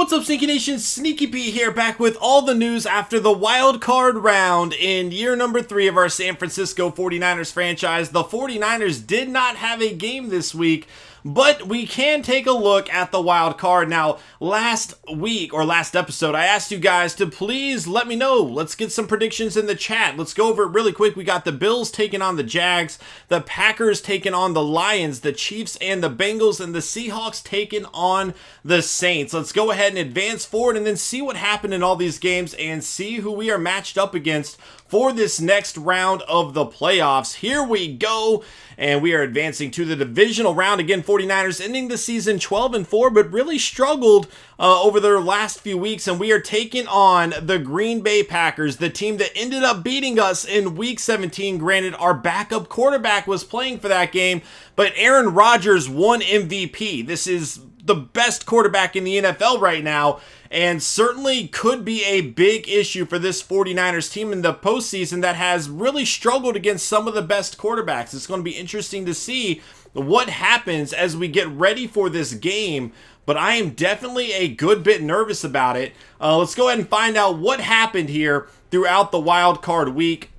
What's up, SnEaKyNation? Sneaky Pete here, back with all the news after the wild card round in year number 3 of our San Francisco 49ers franchise. The 49ers did not have a game this week, but we can take a look at the wild card. Now, last week, or last episode, I asked you guys to please let me know. Let's get some predictions in the chat. Let's go over it really quick. We got the Bills taking on the Jags, the Packers taking on the Lions, the Chiefs and the Bengals, and the Seahawks taking on the Saints. Let's go ahead and advance forward and then see what happened in all these games and see who we are matched up against for this next round of the playoffs. Here we go, and we are advancing to the divisional round. Again, 49ers ending the season 12-4, but really struggled over their last few weeks, and we are taking on the Green Bay Packers, the team that ended up beating us in Week 17. Granted, our backup quarterback was playing for that game, but Aaron Rodgers won MVP. This is the best quarterback in the NFL right now, and certainly could be a big issue for this 49ers team in the postseason that has really struggled against some of the best quarterbacks. It's going to be interesting to see what happens as we get ready for this game, but I am definitely a good bit nervous about it. Let's go ahead and find out what happened here throughout the wild card week.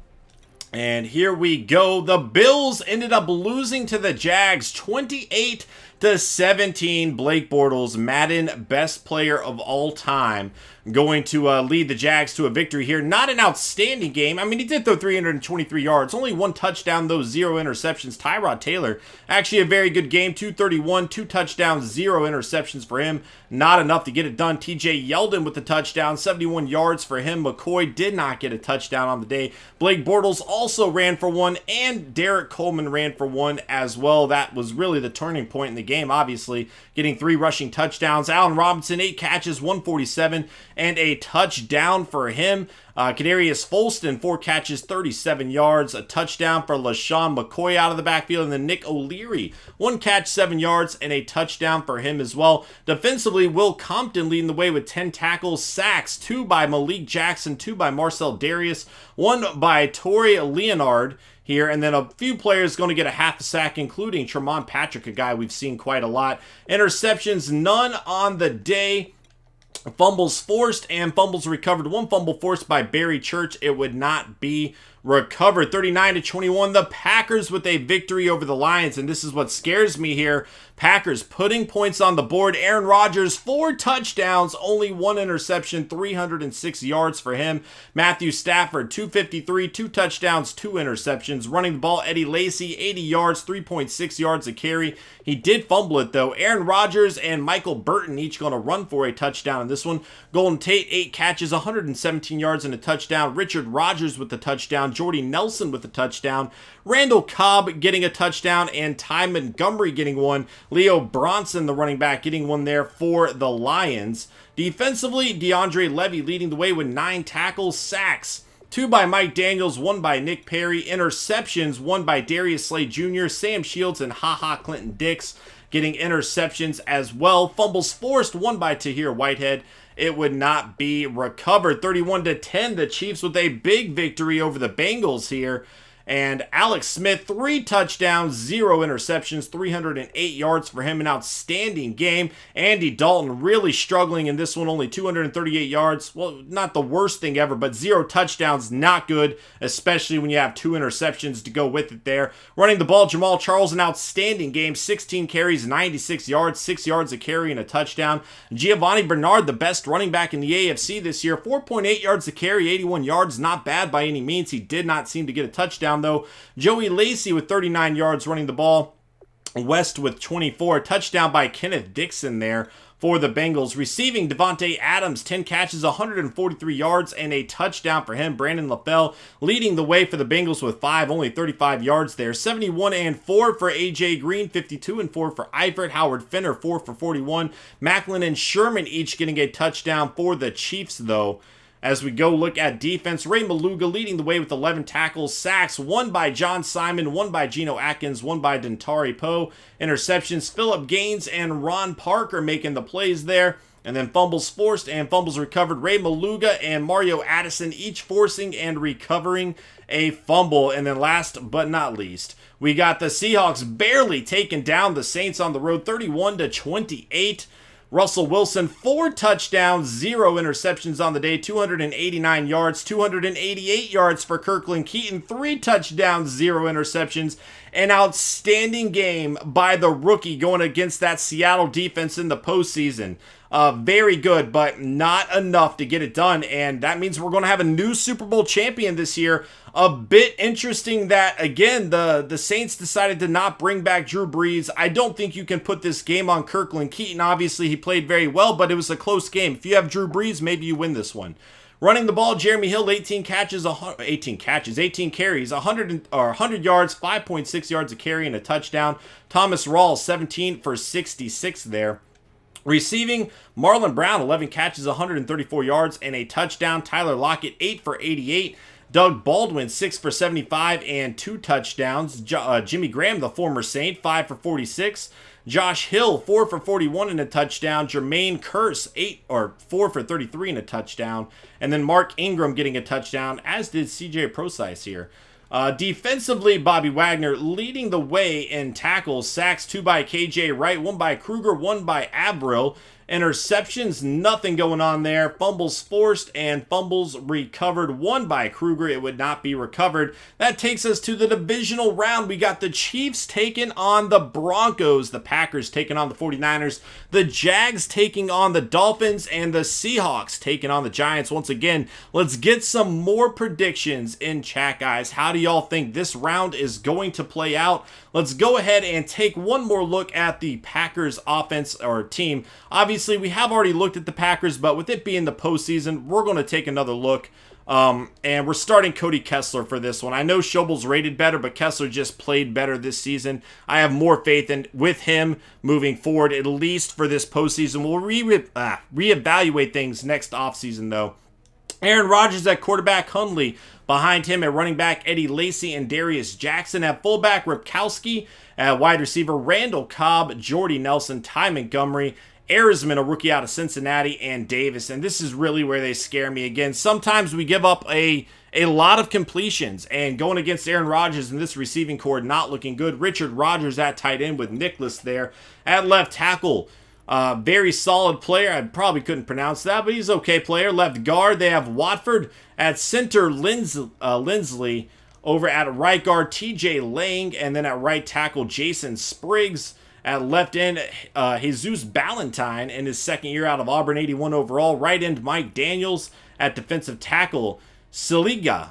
And here we go. The Bills ended up losing to the Jags 28-17. Blake Bortles, Madden best player of all time, going to lead the Jags to a victory here. Not an outstanding game. I mean, he did throw 323 yards, only one touchdown, those 0 interceptions. Tyrod Taylor, actually a very good game, 231, 2 touchdowns, 0 interceptions for him. Not enough to get it done. TJ Yeldon with the touchdown, 71 yards for him. McCoy did not get a touchdown on the day. Blake Bortles also ran for one, and Derek Coleman ran for one as well. That was really the turning point in the game, obviously, getting 3 rushing touchdowns. Allen Robinson, 8 catches, 147, and a touchdown for him. Kadarius Folston, 4 catches, 37 yards, a touchdown for LaShawn McCoy out of the backfield, and then Nick O'Leary, 1 catch, 7 yards, and a touchdown for him as well. Defensively, Will Compton leading the way with 10 tackles, sacks, 2 by Malik Jackson, 2 by Marcel Darius, 1 by Torrey Leonard here, and then a few players going to get a half a sack, including Tremont Patrick, a guy we've seen quite a lot. Interceptions, none on the day. Fumbles forced and fumbles recovered. 1 fumble forced by Barry Church. It would not be recovered. 39-21. The Packers with a victory over the Lions, and this is what scares me here. Packers putting points on the board. Aaron Rodgers, 4 touchdowns, only 1 interception, 306 yards for him. Matthew Stafford, 253, 2 touchdowns, 2 interceptions. Running the ball, Eddie Lacy, 80 yards, 3.6 yards a carry. He did fumble it, though. Aaron Rodgers and Michael Burton each going to run for a touchdown in this one. Golden Tate, 8 catches, 117 yards and a touchdown. Richard Rodgers with the touchdown. Jordy Nelson with the touchdown. Randall Cobb getting a touchdown, and Ty Montgomery getting one. Leo Bronson, the running back, getting one there for the Lions. Defensively, DeAndre Levy leading the way with 9 tackles, sacks, 2 by Mike Daniels, 1 by Nick Perry. Interceptions, 1 by Darius Slay Jr., Sam Shields, and HaHa Clinton Dix getting interceptions as well. Fumbles forced, 1 by Tahir Whitehead. It would not be recovered. 31-10, the Chiefs with a big victory over the Bengals here. And Alex Smith, 3 touchdowns, 0 interceptions, 308 yards for him, an outstanding game. Andy Dalton really struggling in this one, only 238 yards. Well, not the worst thing ever, but 0 touchdowns, not good, especially when you have 2 interceptions to go with it there. Running the ball, Jamal Charles, an outstanding game, 16 carries, 96 yards, 6 yards a carry, and a touchdown. Giovanni Bernard, the best running back in the AFC this year, 4.8 yards a carry, 81 yards, not bad by any means. He did not seem to get a touchdown, though. Joey Lacy with 39 yards running the ball. West with 24. Touchdown by Kenneth Dixon there for the Bengals. Receiving, Devontae Adams, 10 catches, 143 yards, and a touchdown for him. Brandon LaFell leading the way for the Bengals with 5, only 35 yards there. 71-4 for A.J. Green, 52-4 for Eifert. Howard Finner, 4 for 41. Macklin and Sherman each getting a touchdown for the Chiefs, though. As we go look at defense, Ray Maluga leading the way with 11 tackles, sacks, 1 by John Simon, 1 by Geno Atkins, 1 by Dentari Poe. Interceptions, Phillip Gaines and Ron Parker making the plays there. And then fumbles forced and fumbles recovered. Ray Maluga and Mario Addison each forcing and recovering a fumble. And then last but not least, we got the Seahawks barely taking down the Saints on the road, 31-28. Russell Wilson, 4 touchdowns, 0 interceptions on the day, 289 yards, 288 yards for Kirkland Keaton, 3 touchdowns, 0 interceptions. An outstanding game by the rookie going against that Seattle defense in the postseason. Very good, but not enough to get it done, and that means we're going to have a new Super Bowl champion this year. A bit interesting that, again, the Saints decided to not bring back Drew Brees. I don't think you can put this game on Kirkland Keaton. Obviously, he played very well, but it was a close game. If you have Drew Brees, maybe you win this one. Running the ball, Jeremy Hill, 18 carries, 100 yards, 5.6 yards a carry, and a touchdown. Thomas Rawls, 17 for 66 there. Receiving, Marlon Brown, 11 catches, 134 yards, and a touchdown. Tyler Lockett, 8 for 88. Doug Baldwin, 6 for 75 and 2 touchdowns. Jimmy Graham, the former Saint, 5 for 46. Josh Hill, 4 for 41 and a touchdown. Jermaine Kearse, 4 for 33 and a touchdown. And then Mark Ingram getting a touchdown, as did CJ Prosise here. Defensively, Bobby Wagner leading the way in tackles. Sacks, 2 by KJ Wright, 1 by Kruger, 1 by Avril. Interceptions, nothing going on there. Fumbles forced and fumbles recovered. 1 by Kruger. It would not be recovered. That takes us to the divisional round. We got the Chiefs taking on the Broncos. The Packers taking on the 49ers. The Jags taking on the Dolphins. And the Seahawks taking on the Giants. Once again, let's get some more predictions in chat, guys. How do y'all think this round is going to play out? Let's go ahead and take one more look at the Packers offense or team. Obviously, we have already looked at the Packers, but with it being the postseason, we're going to take another look. And we're starting Cody Kessler for this one. I know Schobel's rated better, but Kessler just played better this season. I have more faith with him moving forward, at least for this postseason. We'll reevaluate things next offseason, though. Aaron Rodgers at quarterback, Hundley. Behind him at running back, Eddie Lacy and Darius Jackson. At fullback, Ripkowski. At wide receiver, Randall Cobb, Jordy Nelson, Ty Montgomery, Arizman, a rookie out of Cincinnati, and Davis. And this is really where they scare me again. Sometimes we give up a lot of completions, and going against Aaron Rodgers in this receiving core, not looking good. Richard Rodgers at tight end with Nicholas there. At left tackle, very solid player. I probably couldn't pronounce that, but he's an okay player. Left guard, they have Watford. At center, Lindsley. Over at right guard, TJ Lang. And then at right tackle, Jason Spriggs. At left end, Jesus Ballantyne in his second year out of Auburn, 81 overall. Right end, Mike Daniels. At defensive tackle, Saliga.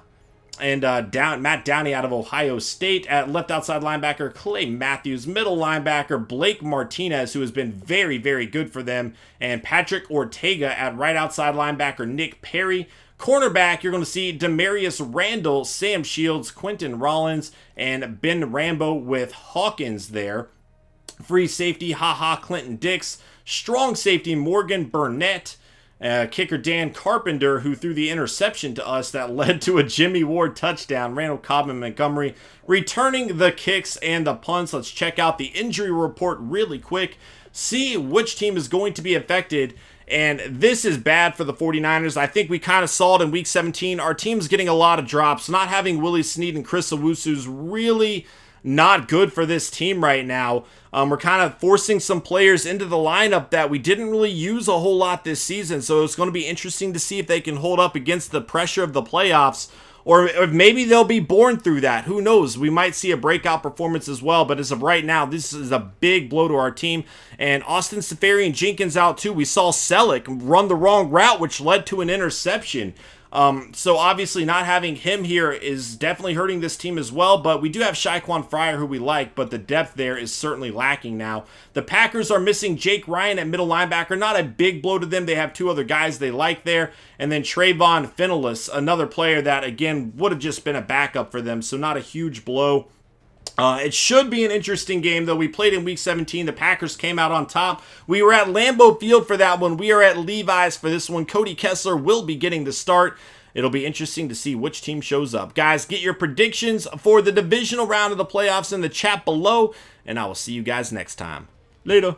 And Matt Downey out of Ohio State. At left outside linebacker, Clay Matthews. Middle linebacker, Blake Martinez, who has been very, very good for them. And Patrick Ortega at right outside linebacker, Nick Perry. Cornerback, you're going to see Demarius Randall, Sam Shields, Quentin Rollins, and Ben Rambo with Hawkins there. Free safety, Clinton Dix. Strong safety, Morgan Burnett. Kicker Dan Carpenter, who threw the interception to us that led to a Jimmy Ward touchdown. Randall Cobb and Montgomery returning the kicks and the punts. Let's check out the injury report really quick. See which team is going to be affected. And this is bad for the 49ers. I think we kind of saw it in Week 17. Our team's getting a lot of drops. Not having Willie Snead and Chris Owusu's really not good for this team right now. We're kind of forcing some players into the lineup that we didn't really use a whole lot this season. So it's going to be interesting to see if they can hold up against the pressure of the playoffs. Or maybe they'll be born through that. Who knows? We might see a breakout performance as well. But as of right now, this is a big blow to our team. And Austin Seferian Jenkins out too. We saw Selleck run the wrong route, which led to an interception. So obviously not having him here is definitely hurting this team as well, but we do have Shaquan Fryer, who we like, but the depth there is certainly lacking now. The Packers are missing Jake Ryan at middle linebacker. Not a big blow to them. They have 2 other guys they like there. And then Trayvon Finilis, another player that, again, would have just been a backup for them, so not a huge blow. It should be an interesting game, though. We played in Week 17. The Packers came out on top. We were at Lambeau Field for that one. We are at Levi's for this one. Cody Kessler will be getting the start. It'll be interesting to see which team shows up. Guys, get your predictions for the divisional round of the playoffs in the chat below, and I will see you guys next time. Later.